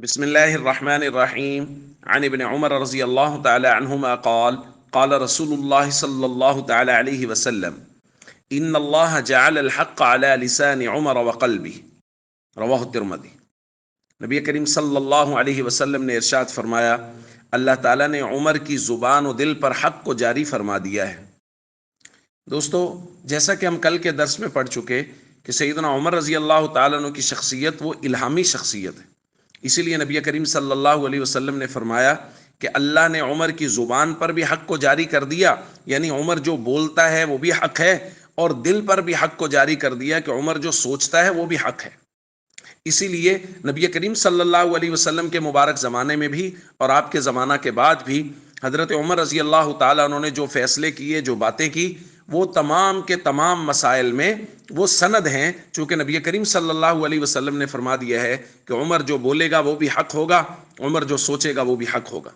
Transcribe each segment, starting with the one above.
بسم الله الرحمن الرحيم عن ابن عمر رضي الله تعالى عنهما قال قال رسول الله صلى الله تعالى عليه وسلم إن الله جعل الحق على لسان عمر وقلبه رواہ الترمذی۔ نبی کریم صلی اللہ علیہ وسلم نے ارشاد فرمایا، اللہ تعالیٰ نے عمر کی زبان و دل پر حق کو جاری فرما دیا ہے۔ دوستو، جیسا کہ ہم کل کے درس میں پڑھ چکے کہ سیدنا عمر رضی اللہ تعالیٰ عنہ کی شخصیت وہ الہامی شخصیت ہے، اسی لیے نبی کریم صلی اللہ علیہ وسلم نے فرمایا کہ اللہ نے عمر کی زبان پر بھی حق کو جاری کر دیا، یعنی عمر جو بولتا ہے وہ بھی حق ہے، اور دل پر بھی حق کو جاری کر دیا کہ عمر جو سوچتا ہے وہ بھی حق ہے۔ اسی لیے نبی کریم صلی اللہ علیہ وسلم کے مبارک زمانے میں بھی اور آپ کے زمانہ کے بعد بھی حضرت عمر رضی اللہ تعالیٰ عنہ نے جو فیصلے کیے، جو باتیں کی، وہ تمام کے تمام مسائل میں وہ سند ہیں، چونکہ نبی کریم صلی اللہ علیہ وسلم نے فرما دیا ہے کہ عمر جو بولے گا وہ بھی حق ہوگا، عمر جو سوچے گا وہ بھی حق ہوگا۔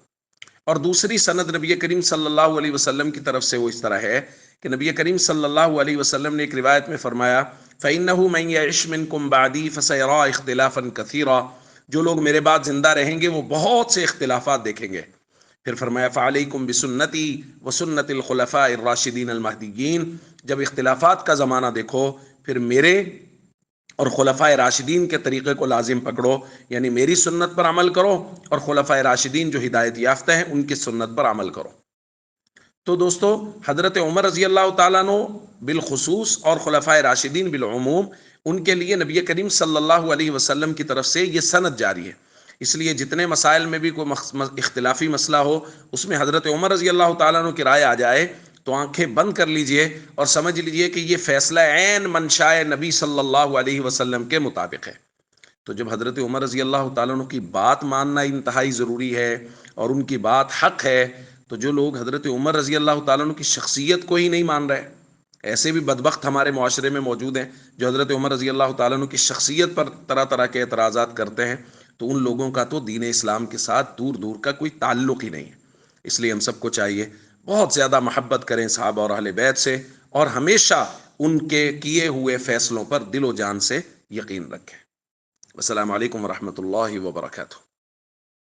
اور دوسری سند نبی کریم صلی اللہ علیہ وسلم کی طرف سے وہ اس طرح ہے کہ نبی کریم صلی اللہ علیہ وسلم نے ایک روایت میں فرمایا، فَإِنَّهُ مَن يَعِشْ مِنكُم بَعْدِي فَسَيَرَىٰ اخْتِلَافًا كَثِيرًا، جو لوگ میرے بعد زندہ رہیں گے وہ بہت سے اختلافات دیکھیں گے۔ پھر فرمایا فَعَلَيْكُمْ بِسُنَّتِي وَسُنَّتِ الْخُلَفَاءِ الرَّاشِدِينَ الْمَهْدِيِّينَ، جب اختلافات کا زمانہ دیکھو پھر میرے اور خلفائے راشدین کے طریقے کو لازم پکڑو، یعنی میری سنت پر عمل کرو اور خلفائے راشدین جو ہدایت یافتہ ہیں ان کی سنت پر عمل کرو۔ تو دوستو، حضرت عمر رضی اللہ تعالیٰ عنہ بالخصوص اور خلفائے راشدین بالعموم، ان کے لیے نبی کریم صلی اللہ علیہ وسلم کی طرف سے یہ سند جاری ہے۔ اس لیے جتنے مسائل میں بھی کوئی اختلافی مسئلہ ہو، اس میں حضرت عمر رضی اللہ تعالیٰ عنہ کی رائے آ جائے تو آنکھیں بند کر لیجئے اور سمجھ لیجئے کہ یہ فیصلہ عین منشاء نبی صلی اللہ علیہ وسلم کے مطابق ہے۔ تو جب حضرت عمر رضی اللہ تعالیٰ عنہ کی بات ماننا انتہائی ضروری ہے اور ان کی بات حق ہے، تو جو لوگ حضرت عمر رضی اللہ تعالیٰ عنہ کی شخصیت کو ہی نہیں مان رہے، ایسے بھی بدبخت ہمارے معاشرے میں موجود ہیں جو حضرت عمر رضی اللہ تعالیٰ عنہ کی شخصیت پر طرح طرح کے اعتراضات کرتے ہیں، تو ان لوگوں کا تو دین اسلام کے ساتھ دور دور کا کوئی تعلق ہی نہیں ہے۔ اس لیے ہم سب کو چاہیے بہت زیادہ محبت کریں صحابہ اور اہل بیت سے، اور ہمیشہ ان کے کیے ہوئے فیصلوں پر دل و جان سے یقین رکھیں۔ السلام علیکم ورحمۃ اللہ وبرکاتہ۔